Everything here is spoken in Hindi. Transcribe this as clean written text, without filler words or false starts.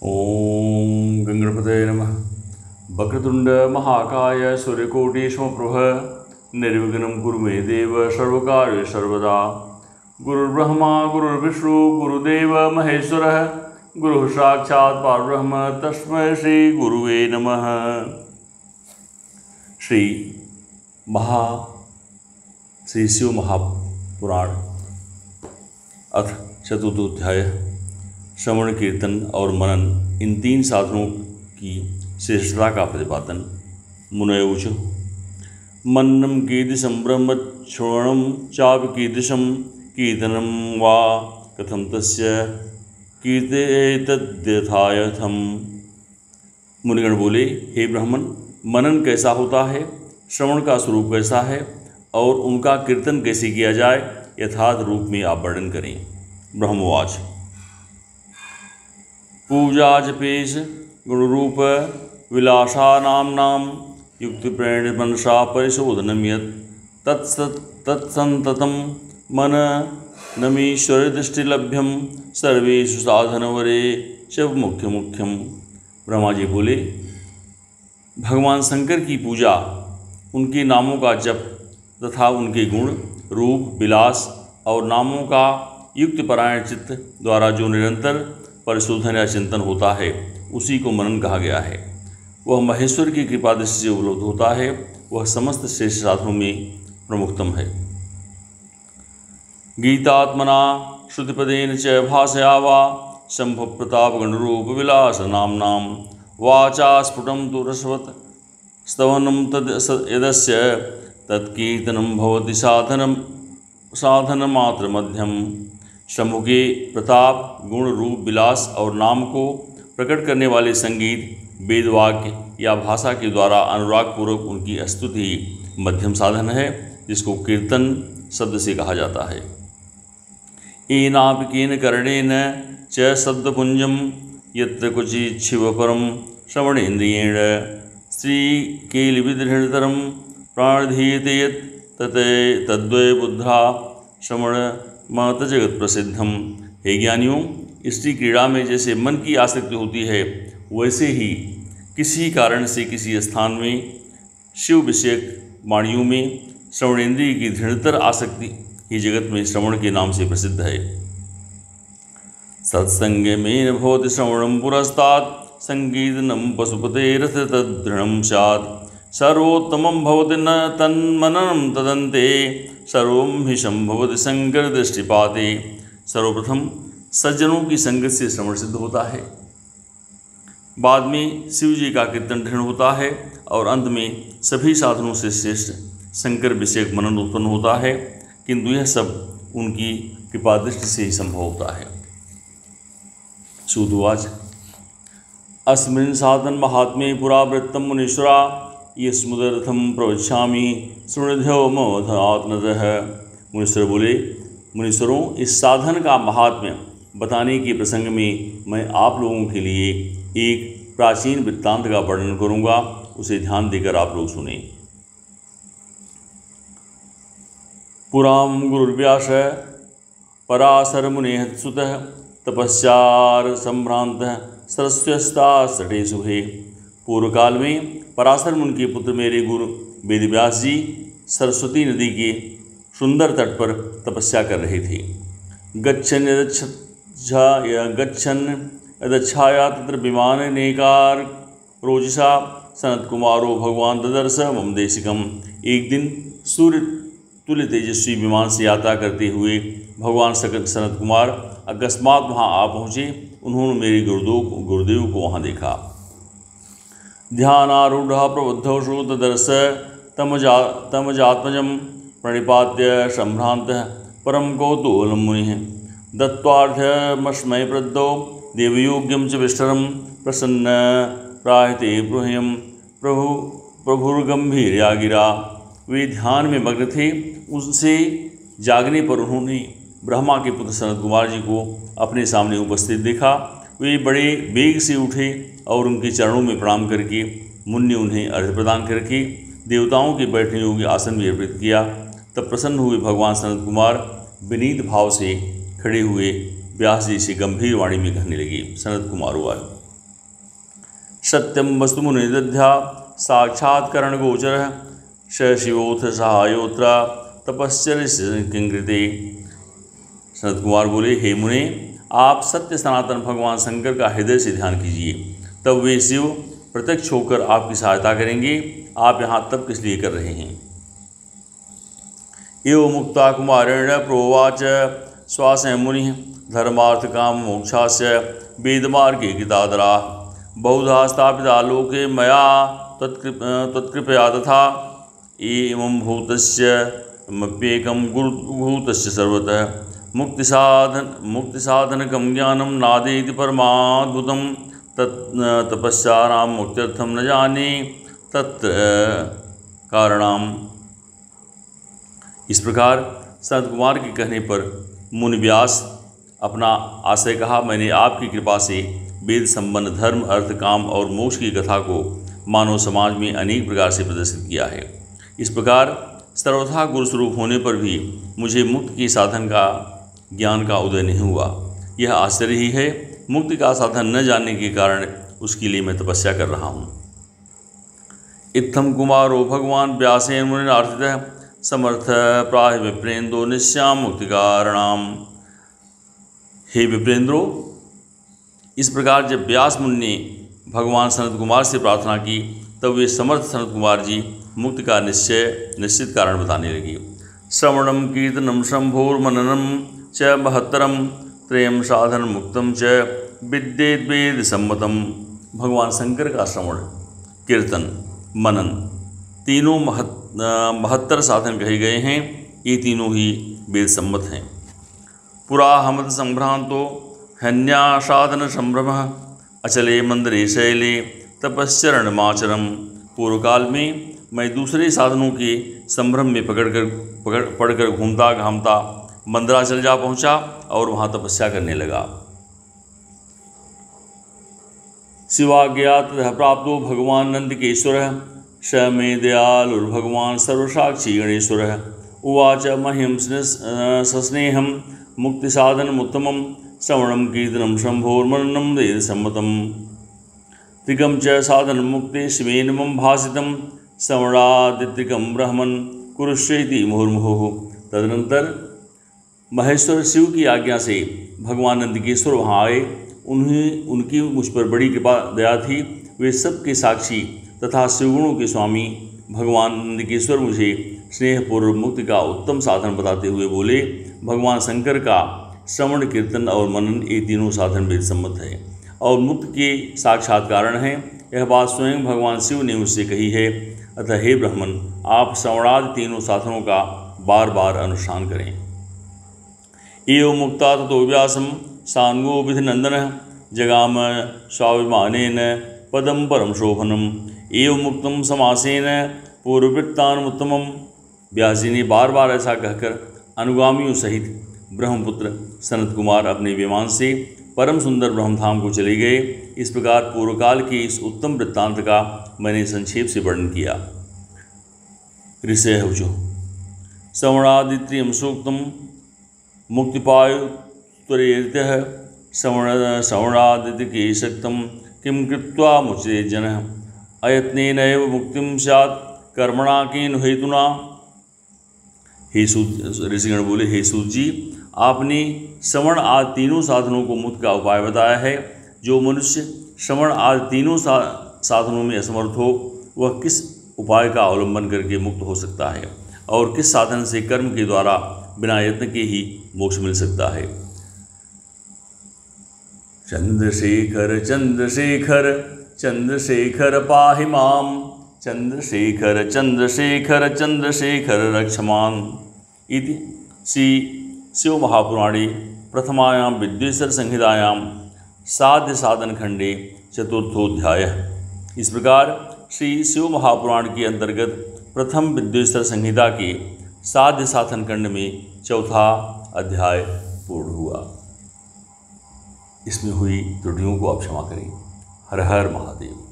ओम गंगणपतये नमः। वक्रतुंड महाकाय सूर्यकोटि समप्रभ निर्विघ्नं कुरु मे देव सर्वकार्येषु सर्वदा। गुरुर्ब्रह्मा गुरुर्विष्णु गुरुदेव महेश्वरः गुरुः साक्षात् परब्रह्म तस्मै श्री गुरुवे नमः। श्री शिव महापुराण अथ चतुर्थोध्याय श्रवण कीर्तन और मनन इन तीन साधनों की श्रेष्ठता का प्रतिपादन। मुनयोच मननं कीदृशं ब्रह्मश्रवणं चापि कीदृशं कीर्तनं वा कथं तस्य कीर्तेतद्यथायथम्। मुनिगण बोले, हे ब्राह्मण, मनन कैसा होता है, श्रवण का स्वरूप कैसा है और उनका कीर्तन कैसे किया जाए, यथार्थ रूप में आप वर्णन करें। ब्रह्मवाच पूजा जपेश गुणरूप विलासा नाम युक्तिप्रेण मनसा परिशोधनम यत् तत्संततं मन नमीश्वर दृष्टिलभ्यम सर्वेषु साधनवरे शिव मुख्यम। ब्रह्मा जी बोले, भगवान शंकर की पूजा, उनके नामों का जप तथा उनके गुण रूप विलास और नामों का युक्तिपरायण चित्त द्वारा जो निरंतर परिशोधन या चिंतन होता है, उसी को मनन कहा गया है। वह महेश्वर की कृपा दृष्टि से उपलब्ध होता है। वह समस्त श्रेष्ठ साधनों में प्रमुखतम है। गीतात्मना श्रुतिपदेन च भाषया वा शंभ प्रताप गणरूप विलास नाम वाचा स्फुटं तु रसवत् स्तवनं तद यदस्य तत्कीर्तनं भवति साधनमात्र मध्यम। शंभु के प्रताप गुण रूप विलास और नाम को प्रकट करने वाले संगीत वेदवाक्य या भाषा के द्वारा अनुरागपूर्वक उनकी स्तुति मध्यम साधन है, जिसको कीर्तन शब्द से कहा जाता है। एनापिकेन कर्णेन च शब्दपुंजम यत्र क्वचिच्छिव परम श्रवणेन्द्रियेण स्त्रीकेलिविदृढतरं प्राणधीयते यत् तद्वै बुद्धा श्रवण मत जगत प्रसिद्धम। हे ज्ञानियों, स्त्री क्रीड़ा में जैसे मन की आसक्ति होती है, वैसे ही किसी कारण से किसी स्थान में शिव विषयक वाणियों में श्रवणेन्द्रिय की दृढ़तर आसक्ति ही जगत में श्रवण के नाम से प्रसिद्ध है। सत्संगमेन भवति श्रवणं पुरस्तात् संकीर्तनं पशुपतेरथ तदृढं स्यात् सर्वोत्तमं भवति न तन्मननं तदन्ते सर्वं हि संभवति शंकर दृष्टिपाते। सर्वप्रथम सज्जनों की संगत से श्रवण सिद्ध होता है, बाद में शिव जी का कीर्तन दृढ़ होता है और अंत में सभी साधनों से श्रेष्ठ शंकर विषयक मनन उत्पन्न होता है, किंतु यह सब उनकी कृपा दृष्टि से ही संभव होता है। सूतवाच अस्मिन् साधन महात्म्ये पुरावृत्तं मुनीश्वरा यस्मुदर्थं प्रवक्ष्यामि शृणुध्यो ममधात्मतः। मुनीश्वर बोले, मुनीश्वरों, इस साधन का महात्म्य बताने के प्रसंग में मैं आप लोगों के लिए एक प्राचीन वृत्तांत का वर्णन करूंगा, उसे ध्यान देकर आप लोग सुने। पुरां गुरुर्व्यास पराशर मुनेः सुतः तपस्यार संभ्रांतः सरस्वस्ता सटे शुभे। पूर्व काल में पराशर मुनि के पुत्र मेरे गुरु वेदव्यास जी सरस्वती नदी के सुंदर तट पर तपस्या कर रहे थे। गच्छन् यदच्छाया तत्र विमानेकार रोजिषा सनत कुमारो भगवान ददर्श मम देशिकम। एक दिन सूर्य तुल्य तेजस्वी विमान से यात्रा करते हुए भगवान सनत कुमार अकस्मात वहाँ आ पहुँचे। उन्होंने मेरे गुरुदेव को वहाँ देखा। ध्यानारूढ़ प्रबुद्धोषु ददर्श तमजात्मजं प्रणिपात्य संभ्रांतः परम कौतूहलं मुनिः दत्वार्घ्यमस्मै प्रदौ देवयोग्यं च विष्टरं प्रसन्न प्राहते ब्रूह्यं प्रभुर्गंभीर्या गिरा। वे ध्यान में मग्न थे। उनसे जागने पर उन्होंने ब्रह्मा के पुत्र सनत कुमार जी को अपने सामने उपस्थित देखा। वे बड़े वेग से उठे और उनके चरणों में प्रणाम करके मुनि ने उन्हें अर्घ्य प्रदान करके देवताओं के बैठने योग्य आसन भी अर्पित किया। तब प्रसन्न हुए भगवान सनत कुमार विनीत भाव से खड़े हुए व्यास जी से गंभीर वाणी में कहने लगे। सनत कुमार हुआ, सत्यम वस्तु मुनिदध्या साक्षात्करण गोचर स शिवोथ सहायोत्र तपश्चर्य किंकृते। सनत कुमार बोले, हे मुने, आप सत्य सनातन भगवान शंकर का हृदय से ध्यान कीजिए, तब वे शिव प्रत्यक्ष होकर आपकी सहायता करेंगे। आप यहाँ तप किस लिए कर रहे हैं? एवं मुक्ता कुमारेण प्रोवाच श्वासं मुनि धर्मार्थ काम मोक्षास्य वेदमार्गे गीतादरा बहुधा स्थापिता लोके मया तत्कृपया तथा एवं भूतस्य मप्येकं गुरुभूतस्य सर्वतः मुक्तिसाधनकं ज्ञानं नादेति परमाद्भुतं तपस्यानां मुक्त्यर्थं न जाने तत्र कारणम्। इस प्रकार संत कुमार के कहने पर मुनि व्यास अपना आशय कहा, मैंने आपकी कृपा से वेद संबंध धर्म अर्थ काम और मोक्ष की कथा को मानव समाज में अनेक प्रकार से प्रदर्शित किया है। इस प्रकार सर्वथा गुरुस्वरूप होने पर भी मुझे मुक्ति के साधन का ज्ञान का उदय नहीं हुआ। यह आश्चर्य ही है। मुक्ति का साधन न जानने के कारण उसके लिए मैं तपस्या कर रहा हूँ। इत्थम कुमारो भगवान व्यासेन मुनिनार्थितः समर्थ प्राह विप्रेंद्रो निश्याम मुक्ति कारणाम। हे विप्रेंद्रो, इस प्रकार जब व्यास मुनि ने भगवान सनत कुमार से प्रार्थना की, तब वे समर्थ सनत कुमार जी मुक्ति का निश्चित कारण बताने लगे। श्रवणम कीर्तनम शंभोर्मननम च महत्तरम त्रयम साधन मुक्तम च विद्येत वेद सम्मतम। भगवान शंकर का श्रवण, कीर्तन, मनन तीनों महत्तर साधन कहे गए हैं। ये तीनों ही वेद सम्मत हैं। पुरा हमद संभ्रांतो हन्या साधन संभ्रम अचले मंदरे शैले तपश्चरण माचरम। पूर्व काल में मैं दूसरे साधनों के संभ्रम में पड़कर घूमता घामता मंदराचल जा पहुँचा और वहाँ तपस्या करने लगा। शिवाज्ञात प्राप्तो भगवान नंदिकेश्वर स मे दयालुर्भगवान सर्वसाक्षी गणेश्वर उवाच मह्यं सस्नेहं मुक्तिसाधनमुत्तमं श्रवणं कीर्तनं शंभोर्मननं वेदसम्मतं त्रिकं च साधनमुक्ते शिवेन मम भासितं श्रवणादित्रिकं ब्रह्मन् कुरुष्वेति मुहुर्मुहुः। तदनंतर महेश्वर शिव की आज्ञा से भगवान नंदिकेश्वर वहाँ आए। उनकी मुझ पर बड़ी कृपा दया थी। वे सबके साक्षी तथा शिवगुणों के स्वामी भगवान नंदिकेश्वर मुझे स्नेहपूर्वक मुक्ति का उत्तम साधन बताते हुए बोले, भगवान शंकर का श्रवण कीर्तन और मनन ये तीनों साधन वेद सम्मत है और मुक्ति के साक्षात कारण हैं। यह बात स्वयं भगवान शिव ने मुझसे कही है। अतः हे ब्राह्मण, आप श्रवणादि तीनों साधनों का बार बार अनुष्ठान करें। एवं मुक्ता ततो व्यासम सांगो विधिनंदन जगाम स्वाभिमानेन पदम परम शोभनम। एवं मुक्तम समासेन पूर्ववृत्तानुत्तमम। व्यास जी ने बार बार ऐसा कहकर अनुगामियों सहित ब्रह्मपुत्र सनत कुमार अपने विमान से परम सुंदर ब्रह्मधाम को चले गए। इस प्रकार पूर्वकाल के इस उत्तम वृत्तांत का मैंने संक्षेप से वर्णन किया। ऋषय उचो श्रवणादित्रियम सूक्तम मुक्तिपायुत्तरेत्यः श्रवणादित्रिके शक्तं किं कृत्वा मुच्यते जनः अयत्नेन एव मुक्तिं स्यात् कर्मणा केन हेतुना। हे सूत ऋषिगण बोले, हे सूत जी, आपने श्रवण आदि तीनों साधनों को मुक्ति का उपाय बताया है। जो मनुष्य श्रवण आदि तीनों साधनों में असमर्थ हो, वह किस उपाय का अवलंबन करके मुक्त हो सकता है और किस साधन से कर्म के द्वारा बिना यत्न के ही मोक्ष मिल सकता है। चंद्रशेखर चंद्रशेखर चंद्रशेखर पाहि माम चंद्रशेखर चंद्रशेखर चंद्रशेखर रक्षमान् इति श्री शिव महापुराणे प्रथमायां विद्वेश्वर संहितायां साध्य साधन खंडे चतुर्थोध्यायः। इस प्रकार श्री शिव महापुराण के अंतर्गत प्रथम विद्वेश्वर संहिता के साध्य साधन खंड में चौथा अध्याय पूर्ण हुआ। इसमें हुई त्रुटियों को आप क्षमा करें। हर हर महादेव।